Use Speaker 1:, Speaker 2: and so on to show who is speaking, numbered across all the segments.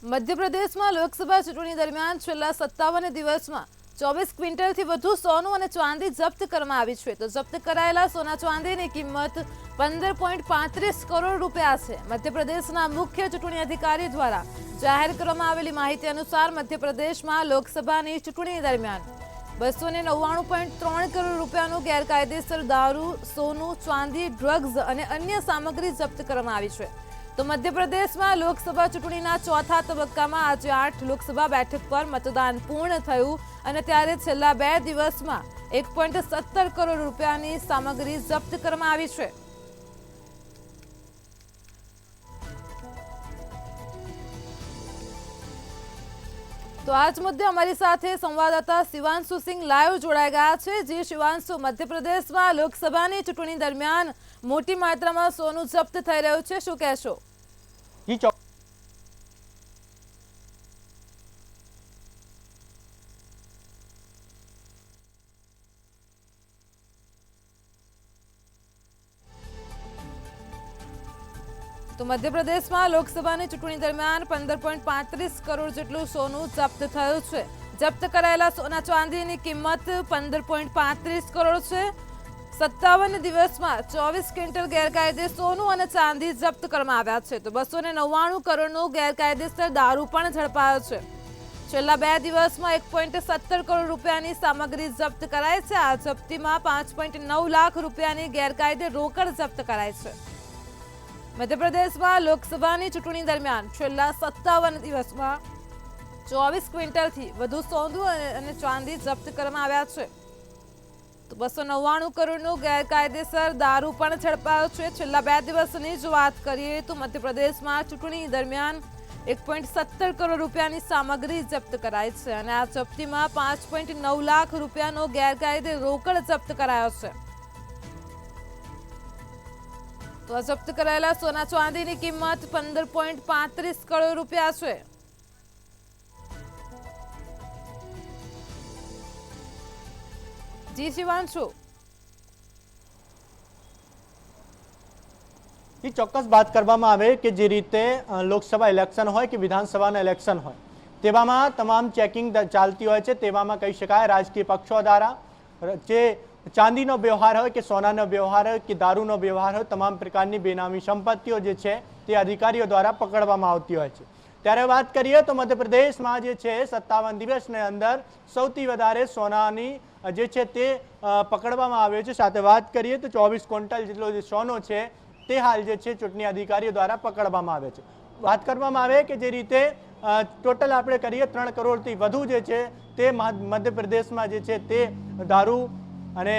Speaker 1: મધ્યપ્રદેશમાં લોકસભા ચૂંટણી દરમિયાન છેલ્લા 57 દિવસમાં 24 ક્વિન્ટલથી વધુ સોનું અને ચાંદી જપ્ત કરવામાં આવી છે. તો જપ્ત કરાયેલા સોના ચાંદીની કિંમત 15.35 કરોડ રૂપિયા છે. મધ્યપ્રદેશના મુખ્ય ચૂંટણી અધિકારી દ્વારા જાહેર કરવામાં આવેલી માહિતી અનુસાર મધ્યપ્રદેશમાં લોકસભાની ચૂંટણી દરમિયાન 299.3 કરોડ રૂપિયાનું ગેરકાયદેસર દારૂ, સોનું, ચાંદી, ડ્રગ્સ અને અન્ય સામગ્રી જપ્ત કરવામાં આવી છે. તો મધ્યપ્રદેશમાં લોકસભા ચૂંટણીના ચોથા તબક્કામાં આજે 8 લોકસભા બેઠક પર મતદાન પૂર્ણ થયું અને ત્યારે છેલ્લા 2 દિવસમાં 1.17 કરોડ રૂપિયાની સામગ્રી જપ્ત કરવામાં આવી છે. તો આજ મુદ્દે અમારી સાથે સંવાદદાતા શિવાંશુ સિંહ લાઈવ જોડાઈ ગયા છે. જે શિવાંશુ, મધ્યપ્રદેશમાં લોકસભાની ચૂંટણી દરમિયાન મોટી માત્રામાં સોનું જપ્ત થઈ રહ્યું છે, શું કહેશો? તો મધ્યપ્રદેશમાં લોકસભાની ચૂંટણી દરમિયાન 15.35 કરોડ જેટલું સોનું જપ્ત થયું છે. જપ્ત કરાયેલા સોના ચાંદીની કિંમત 15.35 કરોડ છે. 57 દિવસમાં 24 ક્વિન્ટલ ગેરકાયદે સોનું અને ચાંદી જપ્ત કરવામાં આવ્યા છે. તો 299 કરોડનો ગેરકાયદેસર દારૂ પણ ઝડપાયો છે. છેલ્લા 2 દિવસમાં 1.17 કરોડ રૂપિયાની સામગ્રી જપ્ત કરાઈ છે. આ જપ્તીમાં 5.9 લાખ રૂપિયાની ગેરકાયદે રોકડ જપ્ત કરાઈ છે. મધ્યપ્રદેશમાં લોકસભાની ચૂંટણી દરમિયાન છેલ્લા 57 દિવસમાં 24 ક્વિન્ટલથી વધુ સોનું અને ચાંદી જપ્ત કરવામાં આવ્યા છે. તો 299 કરોડનું ગેરકાયદેસર દારૂ પણ ઝડપાયો છે. છેલ્લા 2 દિવસની જો વાત કરીએ તો મધ્યપ્રદેશમાં ચૂંટણી દરમિયાન 1.17 કરોડ રૂપિયાની સામગ્રી જપ્ત કરાઈ છે અને આ જપ્તીમાં 5.9 લાખ રૂપિયાનો ગેરકાયદે રોકડ જપ્ત કરાયો છે. તો આ જપ્ત કરાયેલા સોના ચાંદીની કિંમત 15.35 કરોડ રૂપિયા છે. જી શિવાંશુ,
Speaker 2: એ ચોક્કસ વાત કરવામાં આવે કે જે રીતે લોકસભા ઇલેક્શન હોય કે વિધાનસભાના ઇલેક્શન હોય તેવામાં તમામ ચેકિંગ ચાલતી હોય છે. તેવામાં કહી શકાય રાજકીય પક્ષો દ્વારા જે ચાંદીનો વ્યવહાર હોય કે સોનાનો વ્યવહાર હોય કે દારૂનો વ્યવહાર હોય, તમામ પ્રકારની બેનામી સંપત્તિઓ જે છે તે અધિકારીઓ દ્વારા પકડવામાં આવતી હોય છે. ત્યારે વાત કરીએ તો મધ્યપ્રદેશમાં જે છે 57 દિવસની અંદર સૌથી વધારે સોનાની જે છે તે પકડવામાં આવ્યો છે. સાથે વાત કરીએ તો 24 ક્વિન્ટલ જેટલો જે સોનો છે તે હાલ જે છે ચૂંટણી અધિકારીઓ દ્વારા પકડવામાં આવે છે. વાત કરવામાં આવે કે જે રીતે ટોટલ આપણે કરીએ 3 કરોડથી વધુ જે છે તે મધ્યપ્રદેશમાં જે છે તે દારૂ અને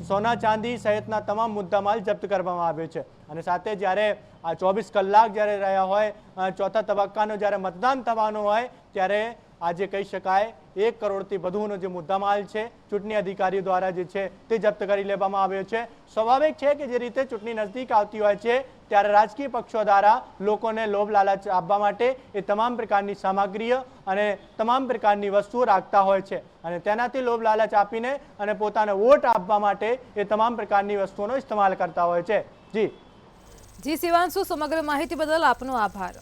Speaker 2: સોના ચાંદી સહિતના તમામ મુદ્દામાલ જપ્ત કરવામાં આવ્યો છે. અને સાથે જ્યારે આ 24 કલાક જ્યારે રહ્યા હોય, ચોથા તબક્કાનો જ્યારે મતદાન થવાનું હોય ત્યારે આજે કહી શકાય 1 કરોડથી વધુનો જે મુદ્દામાલ છે ચૂંટણી અધિકારીઓ દ્વારા જે છે તે જપ્ત કરી લેવામાં આવ્યો છે. સ્વાભાવિક છે કે જે રીતે ચૂંટણી નજદીક આવતી હોય છે ત્યારે રાજકીય પક્ષો દ્વારા લોકોને લોભ લાલચ આપવા માટે એ તમામ પ્રકારની સામગ્રીઓ અને તમામ પ્રકારની વસ્તુઓ રાખતા હોય છે અને તેનાથી લોભ લાલચ આપીને અને પોતાને વોટ આપવા માટે એ તમામ પ્રકારની વસ્તુઓનો ઇસ્તેમાલ કરતા હોય છે. જી
Speaker 1: શિવાંશુ, સમગ્ર માહિતી બદલ આપનો આભાર.